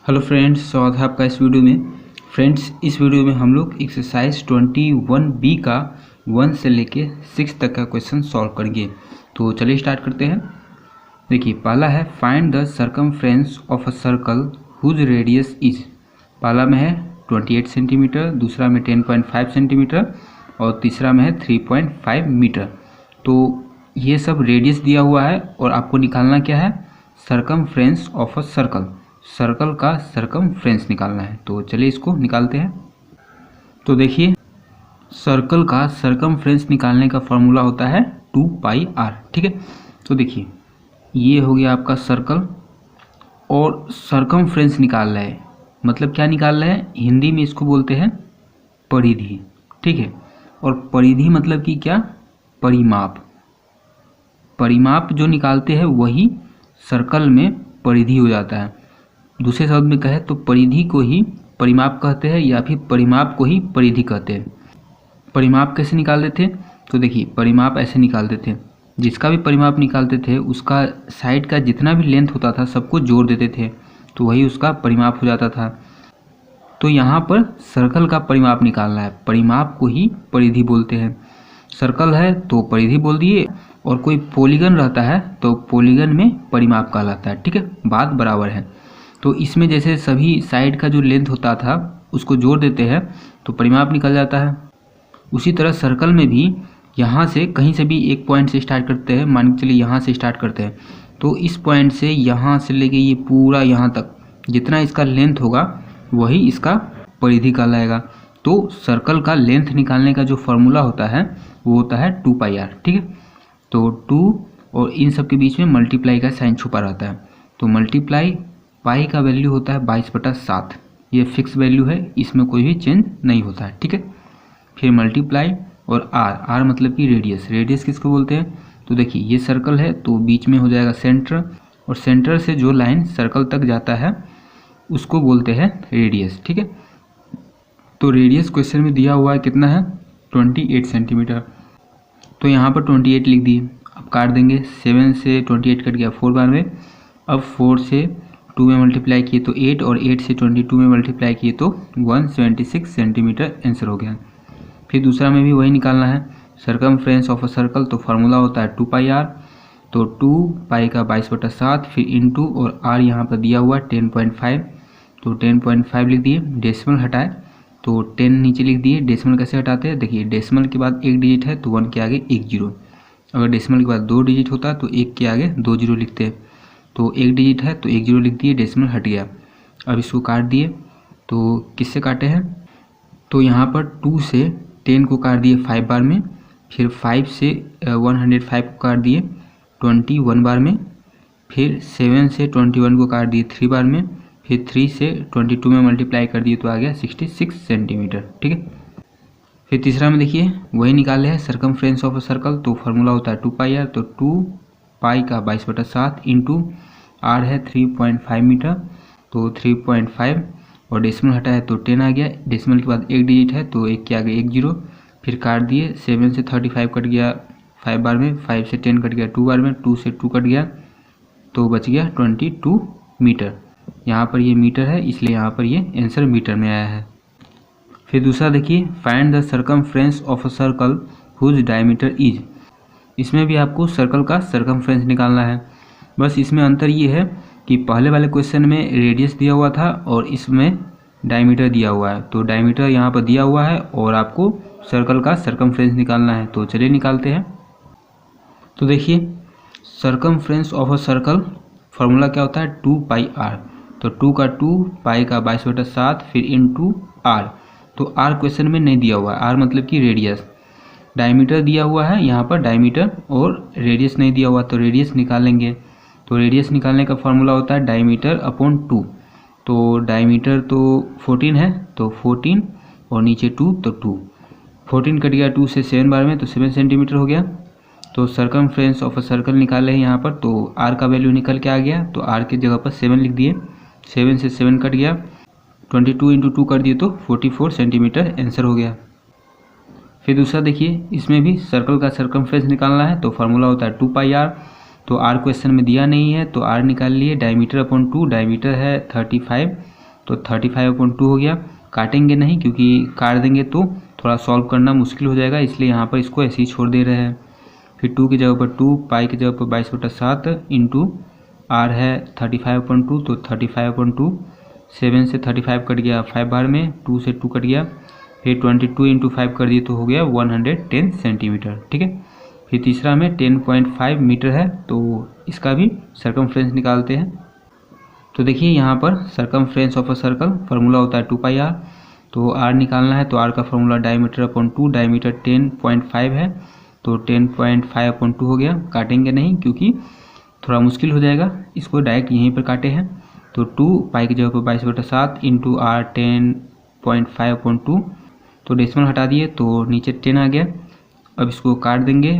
Hello friends, स्वागत है आपका इस वीडियो में। फ्रेंड्स, इस वीडियो में हम लोग एक्सरसाइज 21B का 1 से लेके 6 तक का क्वेश्चन सॉल्व करेंगे। तो चलिए स्टार्ट करते हैं। देखिए, पहला है find the circumference of a circle whose radius is. पहला में है 28 सेंटीमीटर, दूसरा में 10.5 सेंटीमीटर और तीसरा में है 3.5 मीटर। तो ये सब रेडियस दिया हुआ है और आपको निकालना क्या है, circumference of a circle. Circle का सर्कमफ्रेंस निकालना है। तो चलिए इसको निकालते हैं। तो देखिए, सर्कल का सर्कमफ्रेंस निकालने का फॉर्मूला होता है 2πr। ठीक है, तो देखिए ये हो गया आपका सर्कल और सर्कमफ्रेंस निकाल रहा है। मतलब क्या निकाल रहा है, हिंदी में इसको बोलते हैं परिधि। ठीक है, और परिधि मतलब कि क्या, परिमाप। परिमाप जो निकालते हैं वही सर्कल में परिधि हो जाता है। दूसरे शब्द में कहे तो परिधि को ही परिमाप कहते हैं या फिर परिमाप को ही परिधि कहते हैं। परिमाप कैसे निकालते थे, तो देखिए परिमाप ऐसे निकालते थे, जिसका भी परिमाप निकालते थे उसका साइड का जितना भी लेंथ होता था सबको जोड़ देते थे, तो वही उसका परिमाप हो जाता था। तो यहाँ पर सर्कल का परिमाप निकालना है, परिमाप को ही परिधि बोलते हैं। सर्कल है तो परिधि बोल दिए, और कोई पॉलीगन रहता है तो पॉलीगन में परिमाप कहलाता है। ठीक है, बात बराबर है। तो इसमें जैसे सभी साइड का जो लेंथ होता था उसको जोड़ देते हैं तो परिमाप निकल जाता है। उसी तरह सर्कल में भी यहाँ से कहीं से भी एक पॉइंट से स्टार्ट करते हैं, मान के चलिए यहाँ से स्टार्ट करते हैं, तो इस पॉइंट से यहाँ से लेके ये पूरा यहाँ तक जितना इसका लेंथ होगा वही इसका परिधि कहलाएगा। तो सर्कल का लेंथ निकालने का जो फॉर्मूला होता है वो होता है 2πr। ठीक है, तो 2 और इन सब के बीच में मल्टीप्लाई का साइन छुपा रहता है। तो मल्टीप्लाई पाई का वैल्यू होता है 22/7। ये फिक्स वैल्यू है, इसमें कोई भी चेंज नहीं होता है। ठीक है, फिर मल्टीप्लाई और आर मतलब कि रेडियस। रेडियस किसको बोलते हैं, तो देखिए ये सर्कल है तो बीच में हो जाएगा सेंटर, और सेंटर से जो लाइन सर्कल तक जाता है उसको बोलते हैं रेडियस। ठीक है, तो रेडियस क्वेश्चन में दिया हुआ है कितना है, 28 सेंटीमीटर। तो यहाँ पर 28 लिख दिए। अब काट देंगे, 7 से 28 कट गया 4 बार में। अब 4 से 2 में मल्टीप्लाई किए तो 8, और 8 से 22 में मल्टीप्लाई किए तो 176 सेंटीमीटर आंसर हो गया। फिर दूसरा में भी वही निकालना है, सर्कमफ्रेंस ऑफ अ सर्कल। तो फार्मूला होता है 2πr। तो 2π का 22/7 फिर इंटू, और r यहाँ पर दिया हुआ 10.5, तो 10.5 लिख दिए। डेसिमल हटाए तो 10 नीचे लिख दिए। डेसिमल कैसे हटाते हैं, देखिए डेसिमल के बाद एक डिजिट है तो 1 के आगे एक जीरो। अगर डेसिमल के बाद 2 डिजिट होता तो 1 के आगे 2 जीरो लिखते हैं। तो एक डिजिट है तो 1 जीरो लिख दिए, डेसिमल हट गया। अब इसको काट दिए, तो किससे काटे हैं, तो यहाँ पर 2 से 10 को काट दिए 5 बार में, फिर 5 से 105 को काट दिए 21 बार में, फिर 7 से 21 को काट दिए 3 बार में, फिर 3 से 22 में मल्टीप्लाई कर दिए तो आ गया 66 सेंटीमीटर। ठीक है, फिर तीसरा में देखिए वही निकाले हैं, सर्कमफ्रेंस ऑफ अ सर्कल। तो फार्मूला होता है 2πr। तो 2π का 22/7 इंटू r है 3.5 मीटर, तो 3.5 और डेसिमल हटाया तो 10 आ गया। डेसिमल के बाद एक डिजिट है तो 1 के आगे एक जीरो, फिर काट दिए। 7 से 35 कट गया 5 बार में, 5 से 10 कट गया 2 बार में, 2 से 2 कट गया तो बच गया 22 मीटर। यहाँ पर ये मीटर है इसलिए यहाँ पर ये आंसर मीटर में आया है। फिर दूसरा देखिए, find the circumference of a circle whose diameter is. इसमें भी आपको सर्कल का सर्कमफ्रेंस निकालना है। बस इसमें अंतर ये है कि पहले वाले क्वेश्चन में रेडियस दिया हुआ था और इसमें डायमीटर दिया हुआ है। तो डायमीटर यहाँ पर दिया हुआ है और आपको सर्कल का सर्कमफ्रेंस निकालना है। तो चलिए निकालते हैं। तो देखिए, circumference of a circle formula क्या होता है, 2πr। तो 2 का 2, पाई का 22/7 फिर इंटू आर। तो आर क्वेश्चन में नहीं दिया हुआ है, आर मतलब कि रेडियस। डायमीटर दिया हुआ है यहाँ पर डायमीटर, और रेडियस नहीं दिया हुआ तो रेडियस निकालेंगे। तो रेडियस निकालने का फॉर्मूला होता है डायमीटर अपॉन 2। तो डायमीटर तो 14 है तो 14 और नीचे 2 तो 2। 14 कट गया 2 से 7 बार में तो 7 सेंटीमीटर हो गया। तो सर्कमफ्रेंस ऑफ अ सर्कल निकाले हैं यहाँ पर, तो आर का वैल्यू निकल के आ गया। तो आर की जगह पर 7 लिख दिए। 7 से 7 कट गया, 22 इंटू 2 कर दिए तो 44 सेंटीमीटर आंसर हो गया। फिर दूसरा देखिए, इसमें भी सर्कल का सर्कमफ्रेंस निकालना है। तो फार्मूला होता है 2πr। तो आर क्वेश्चन में दिया नहीं है तो आर निकाल लिए। डायमीटर अपॉन 2, डायमीटर है 35 तो 35/2 हो गया। काटेंगे नहीं क्योंकि काट देंगे तो थोड़ा सॉल्व करना मुश्किल हो जाएगा, इसलिए यहाँ पर इसको ऐसे ही छोड़ दे रहे हैं। फिर 2 की जगह पर 2, पाई की जगह पर 22/7 इंटू आर है 35/2, तो 35/2। 7 से 35 कट गया 5 बार में, 2 से 2 कट गया, फिर 22 इंटू 5 कर दिए तो हो गया 110 सेंटीमीटर। ठीक है। फिर तीसरा में 10.5 मीटर है, तो इसका भी सर्कमफ्रेंस निकालते हैं। तो देखिए यहाँ पर circumference of a circle formula होता है 2πr। तो r निकालना है तो r का फार्मूला डायमीटर/2, डायमीटर 10.5 है तो 10.5/2 हो गया। काटेंगे नहीं क्योंकि थोड़ा मुश्किल हो जाएगा, इसको डायरेक्ट यहीं पर काटे हैं। तो 2 पाई की जगह पर 22/7 इंटू r 10.5/2, तो डेसिमल हटा दिए तो नीचे 10 आ गया। अब इसको काट देंगे,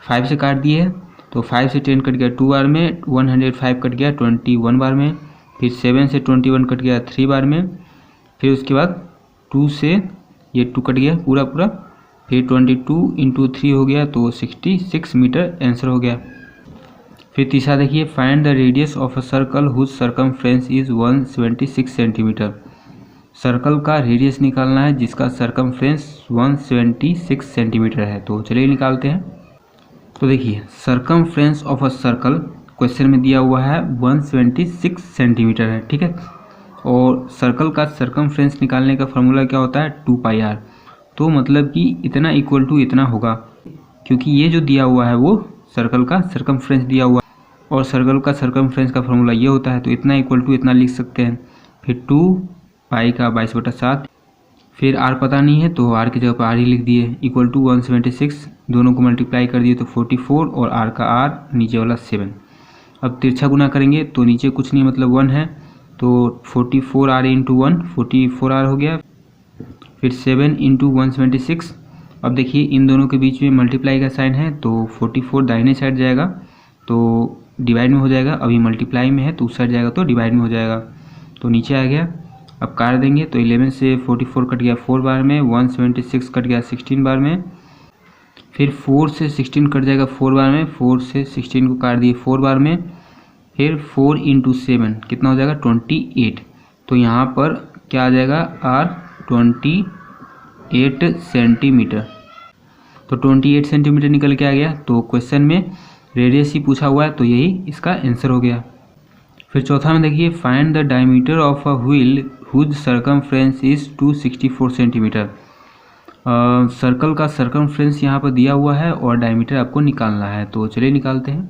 5 से काट दिए तो 5 से 10 कट गया 2 बार में, 105 कट गया 21 बार में, फिर 7 से 21 कट गया 3 बार में, फिर उसके बाद 2 से ये 2 कट गया पूरा, फिर 22 इंटू 3 हो गया तो 66 मीटर आंसर हो गया। फिर तीसरा देखिए, find the radius of a circle whose circumference is 176 centimetre. Circle का रेडियस निकालना है जिसका सर्कमफ्रेंस 176 सेंटीमीटर है। तो चलिए निकालते हैं। तो देखिए circumference of a circle question में दिया हुआ है 176 सेंटीमीटर है। ठीक है। और सर्कल का सर्कमफ्रेंस निकालने का फार्मूला क्या होता है 2πr। तो मतलब कि इतना इक्वल टू इतना होगा, क्योंकि ये जो दिया हुआ है वो सर्कल का सर्कमफ्रेंस दिया हुआ है और सर्कल का सर्कमफ्रेंस का फार्मूला ये होता है, तो इतना इक्वल टू इतना लिख सकते हैं। फिर 2 पाई का 22/7, फिर r पता नहीं है तो r की जगह पर r ही लिख दिए, इक्वल टू 176, दोनों को मल्टीप्लाई कर दिए तो 44 और r का r नीचे वाला 7। अब तिरछा गुना करेंगे तो नीचे कुछ नहीं मतलब 1 है, तो 44r इंटू 1 44r हो गया, फिर 7 इंटू 176। अब देखिए इन दोनों के बीच में मल्टीप्लाई का साइन है तो 44 दाहिने साइड जाएगा तो डिवाइड में हो जाएगा, अभी मल्टीप्लाई में है तो उस साइड जाएगा तो डिवाइड में हो जाएगा, तो नीचे आ गया। अब काट देंगे तो 11 से 44 कट गया 4 बार में, 176 कट गया 16 बार में, फिर 4 से 16 कट जाएगा 4 बार में, 4 से 16 को काट दिए 4 बार में, फिर 4 इंटू 7 कितना हो जाएगा 28। तो यहाँ पर क्या आ जाएगा r 28 सेंटीमीटर। तो 28 सेंटीमीटर निकल के आ गया। तो क्वेश्चन में रेडियस ही पूछा हुआ है तो यही इसका आंसर हो गया। फिर चौथा में देखिए, find the diameter of a wheel whose circumference is 264 centimetre. Circle का सर्कमफ्रेंस यहाँ पर दिया हुआ है और डायमीटर आपको निकालना है, तो चलिए निकालते हैं।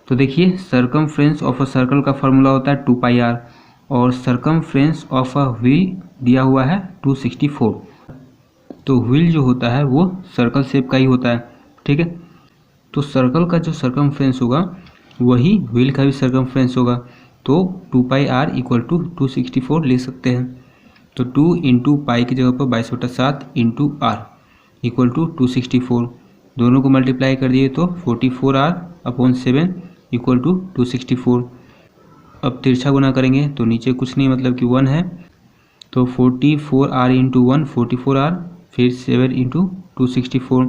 तो देखिए सर्कमफ्रेंस ऑफ अ सर्कल का फार्मूला होता है 2πr और सर्कमफ्रेंस ऑफ अ व्हील दिया हुआ है 264। तो व्हील जो होता है वो सर्कल शेप का ही होता है। ठीक है। तो सर्कल का जो सर्कमफ्रेंस होगा वही व्हील का भी सर्कमफ्रेंस होगा, तो 2πr इक्वल टू 264 ले सकते हैं। तो 2 इंटू पाई की जगह पर 22/7 इंटू आर इक्वल टू 264, दोनों को मल्टीप्लाई कर दिए तो 44r/7 इक्वल टू 264। अब तिरछा गुना करेंगे तो नीचे कुछ नहीं मतलब कि 1 है, तो 44r इंटू 1 44r, फिर 7 इंटू 264।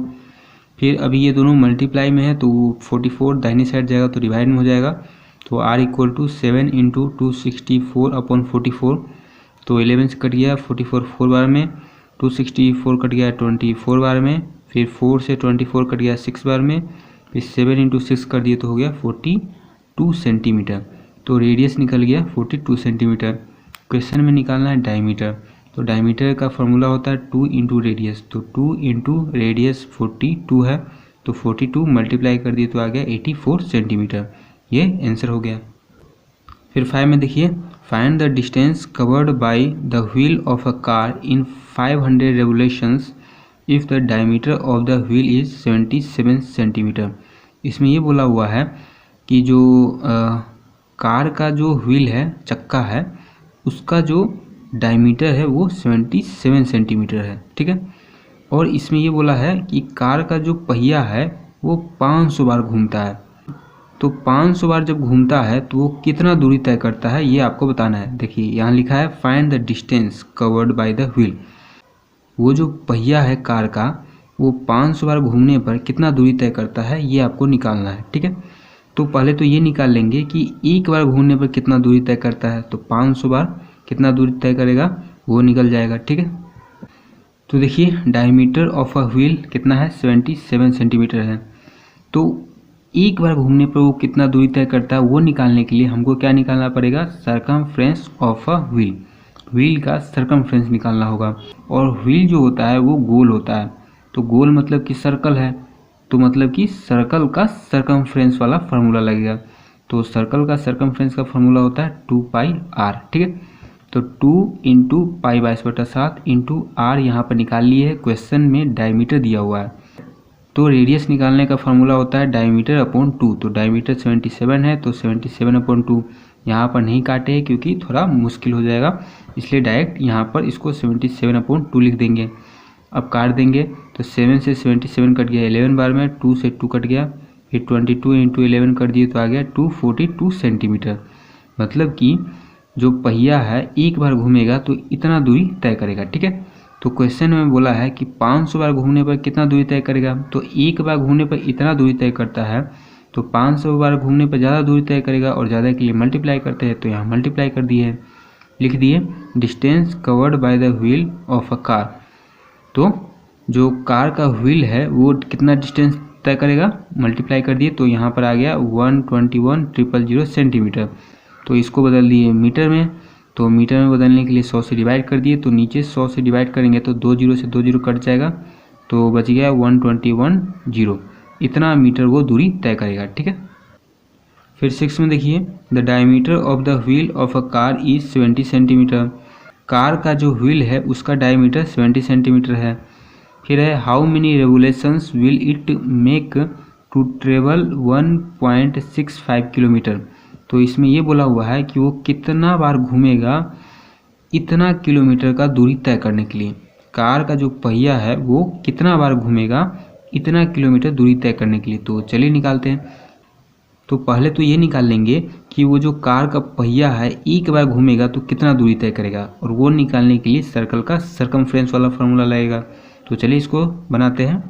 फिर अभी ये दोनों मल्टीप्लाई में है तो 44 दाहिनी साइड जाएगा तो डिवाइड में हो जाएगा, तो r इक्वल टू 7 इंटू 264/44। तो 11 से कट गया 44 4 बार में, 264 कट गया 24 बार में, फिर 4 से 24 कट गया 6 बार में, फिर 7 इंटू 6 कर दिए तो हो गया 42 सेंटीमीटर। तो रेडियस निकल गया 42 सेंटीमीटर। क्वेश्चन में निकालना है डायमीटर। तो डायमीटर का फार्मूला होता है 2 इंटू रेडियस, तो 2 इंटू रेडियस 42 है, तो 42 मल्टीप्लाई कर दिए तो आ गया 84 सेंटीमीटर। ये आंसर हो गया। फिर 5 में देखिए, find the distance covered by the wheel of a car in 500 revolutions if the diameter of the wheel is 77 centimetre. इसमें ये बोला हुआ है कि जो कार का जो व्हील है, चक्का है, उसका जो डायमीटर है वो 77 सेंटीमीटर है। ठीक है। और इसमें ये बोला है कि कार का जो पहिया है वो 500 बार घूमता है। तो 500 बार जब घूमता है तो वो कितना दूरी तय करता है ये आपको बताना है। देखिए यहाँ लिखा है find the distance covered by the wheel. वो जो पहिया है कार का वो 500 बार घूमने पर कितना दूरी तय करता है ये आपको निकालना है। ठीक है। तो पहले तो ये निकाल लेंगे कि एक बार घूमने पर कितना दूरी तय करता है, तो 500 बार कितना दूरी तय करेगा वो निकल जाएगा। ठीक है, तो देखिए डायमीटर ऑफ अ व्हील कितना है 77 सेंटीमीटर है। तो एक बार घूमने पर वो कितना दूरी तय करता है वो निकालने के लिए हमको क्या निकालना पड़ेगा, circumference of a wheel, wheel का सरकमफ्रेंस निकालना होगा। और व्हील जो होता है वो गोल होता है, तो गोल मतलब कि सर्कल है, तो मतलब कि सर्कल का सरकमफ्रेंस वाला फार्मूला लगेगा। तो सर्कल का सरकमफ्रेंस का फार्मूला होता है 2πr। ठीक है, तो 2 इंटू पाई 22/7 इंटू आर यहाँ पर निकाल लिए है, क्वेश्चन में डायमीटर दिया हुआ है। तो रेडियस निकालने का फार्मूला होता है डायमीटर अपॉन 2, तो डायमीटर 77 है तो 77/2 यहाँ पर नहीं काटे हैं क्योंकि थोड़ा मुश्किल हो जाएगा, इसलिए डायरेक्ट यहाँ पर इसको 77/2 लिख देंगे। अब काट देंगे तो 7 से 77 कट गया 11 बार में, 2 से 2 कट गया, फिर 22 इंटू 11 कर दिए तो आ गया 242 सेंटीमीटर। मतलब कि जो पहिया है एक बार घूमेगा तो इतना दूरी तय करेगा। ठीक है, तो क्वेश्चन में बोला है कि 500 बार घूमने पर कितना दूरी तय करेगा, तो एक बार घूमने पर इतना दूरी तय करता है, तो 500 बार घूमने पर ज़्यादा दूरी तय करेगा और ज़्यादा के लिए मल्टीप्लाई करते हैं, तो यहाँ मल्टीप्लाई कर दिए, लिख दिए distance covered by the wheel of a car. तो जो कार का व्हील है वो कितना डिस्टेंस तय करेगा, मल्टीप्लाई कर दिए, तो यहाँ पर आ गया 121,000 सेंटीमीटर। तो इसको बदल दिए मीटर में, तो मीटर में बदलने के लिए 100 से डिवाइड कर दिए, तो नीचे 100 से डिवाइड करेंगे तो 2 जीरो से 2 जीरो कट जाएगा, तो बच गया 121,000, इतना मीटर वो दूरी तय करेगा। ठीक है, फिर 6 में देखिए the diameter of the wheel of a car is 70 centimetre. Car का जो व्हील है उसका डायमीटर 70 सेंटीमीटर है। फिर है how many revolutions will it make to travel 1.65 kilometre. तो इसमें ये बोला हुआ है कि वो कितना बार घूमेगा इतना किलोमीटर का दूरी तय करने के लिए। कार का जो पहिया है वो कितना बार घूमेगा इतना किलोमीटर दूरी तय करने के लिए। तो चलिए निकालते हैं। तो पहले तो ये निकाल लेंगे कि वो जो कार का पहिया है एक बार घूमेगा तो कितना दूरी तय करेगा, और वो निकालने के लिए सर्कल का सरकमफ्रेंस वाला फार्मूला लगेगा। तो चलिए इसको बनाते हैं।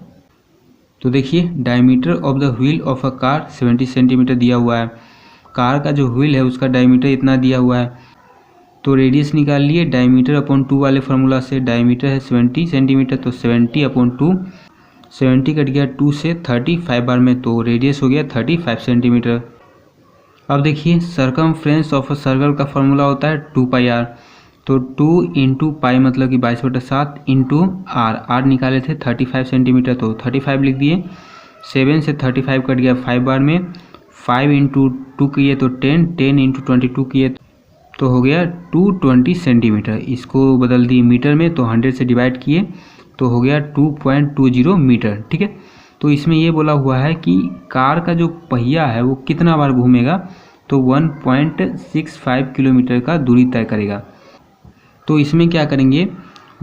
तो देखिए diameter of the wheel of a car 70 centimetre दिया हुआ है, कार का जो व्हील है उसका डायमीटर इतना दिया हुआ है, तो रेडियस निकाल लिए डायमीटर अपॉन 2 वाले फार्मूला से। डायमीटर है 70 सेंटीमीटर, तो 70/2, 70 कट गया 2 से 35 बार में, तो रेडियस हो गया 35 सेंटीमीटर। अब देखिए सरकमफ्रेंस ऑफ अ सर्कल का फार्मूला होता है 2πr, तो 2 इंटू पाई मतलब कि 22/7 इंटू आर निकाले थे 35 सेंटीमीटर, तो 35 लिख दिए। 7 से 35 कट गया 5 बार में, 5 इंटू 2 किए तो 10, 10 इंटू 22 किए तो हो गया 220 सेंटीमीटर। इसको बदल दिए मीटर में, तो 100 से डिवाइड किए तो हो गया 2.20 मीटर। ठीक है, तो इसमें ये बोला हुआ है कि कार का जो पहिया है वो कितना बार घूमेगा, तो 1.65 किलोमीटर का दूरी तय करेगा। तो इसमें क्या करेंगे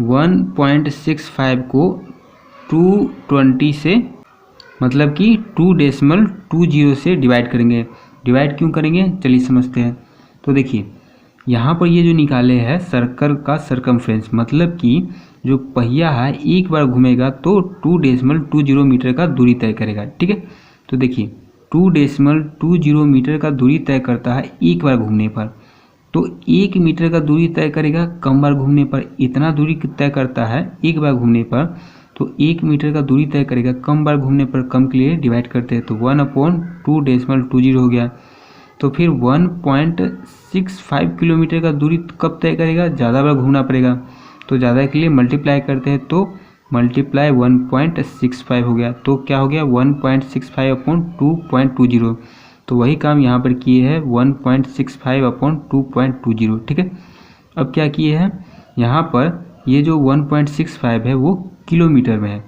1.65 को 220 से मतलब कि 2.20 से डिवाइड करेंगे। डिवाइड क्यों करेंगे चलिए समझते हैं। तो देखिए यहाँ पर ये जो निकाले हैं सर्कल का सरकमफ्रेंस, मतलब कि जो पहिया है एक बार घूमेगा तो 2.20 मीटर का दूरी तय करेगा। ठीक है, तो देखिए 2.20 मीटर का दूरी तय करता है एक बार घूमने पर, तो 1 मीटर का दूरी तय करेगा कम बार घूमने पर। इतना दूरी तय करता है एक बार घूमने पर, तो 1 मीटर का दूरी तय करेगा कम बार घूमने पर, कम के लिए डिवाइड करते हैं, तो 1/2.20 हो गया। तो फिर 1.65 किलोमीटर का दूरी कब तय करेगा, ज़्यादा बार घूमना पड़ेगा, तो ज़्यादा के लिए मल्टीप्लाई करते हैं, तो मल्टीप्लाई 1.65 हो गया। तो क्या हो गया 1.65/2.20, तो वही काम यहाँ पर किए हैं 1.65/2.20। ठीक है, अब क्या किए हैं यहाँ पर ये जो 1.65 है वो किलोमीटर में है,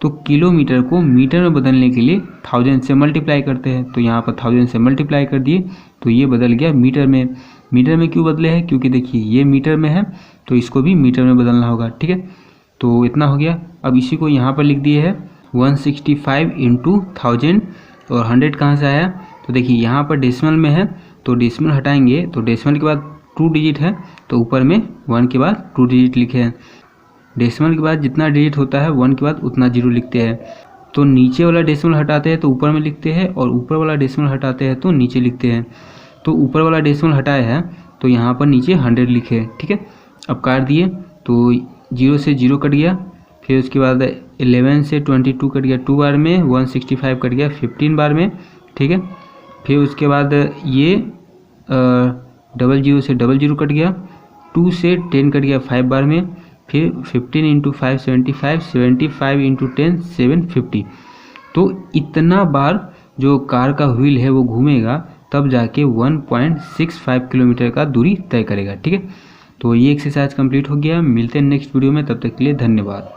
तो किलोमीटर को मीटर में बदलने के लिए 1000 से मल्टीप्लाई करते हैं, तो यहाँ पर 1000 से मल्टीप्लाई कर दिए तो ये बदल गया मीटर में। मीटर में क्यों बदले हैं, क्योंकि देखिए ये मीटर में है तो इसको भी मीटर में बदलना होगा। ठीक है, तो इतना हो गया। अब इसी को यहाँ पर लिख दिए है 165 इंटू 1000, और 100 कहाँ से आया, तो देखिए यहाँ पर डेसिमल में है तो डेसिमल हटाएंगे, तो डेसिमल के बाद 2 डिजिट है तो ऊपर में 1 के बाद 2 डिजिट लिखे हैं। डेसिमल के बाद जितना डिजिट होता है 1 के बाद उतना 0 लिखते हैं, तो नीचे वाला डेसिमल हटाते हैं तो ऊपर में लिखते हैं, और ऊपर वाला डेसिमल हटाते हैं तो नीचे लिखते हैं। तो ऊपर वाला डेसिमल हटाए हैं तो यहाँ पर नीचे 100 लिखे हैं, ठीक है। अब काट दिए तो 0 से 0 कट गया, फिर उसके बाद 11 से 22 कट गया 2 बार में, 165 कट गया 15 बार में, ठीक है। फिर उसके बाद ये 00 से 00 कट गया, 2 से 10 कट गया 5 बार में, फिर 15 इंटू 5 75, 75 इंटू 10 750। तो इतना बार जो कार का व्हील है वो घूमेगा, तब जाके 1.65 किलोमीटर का दूरी तय करेगा, ठीक है। तो ये एक्सरसाइज कंप्लीट हो गया। मिलते हैं नेक्स्ट वीडियो में, तब तक के लिए धन्यवाद।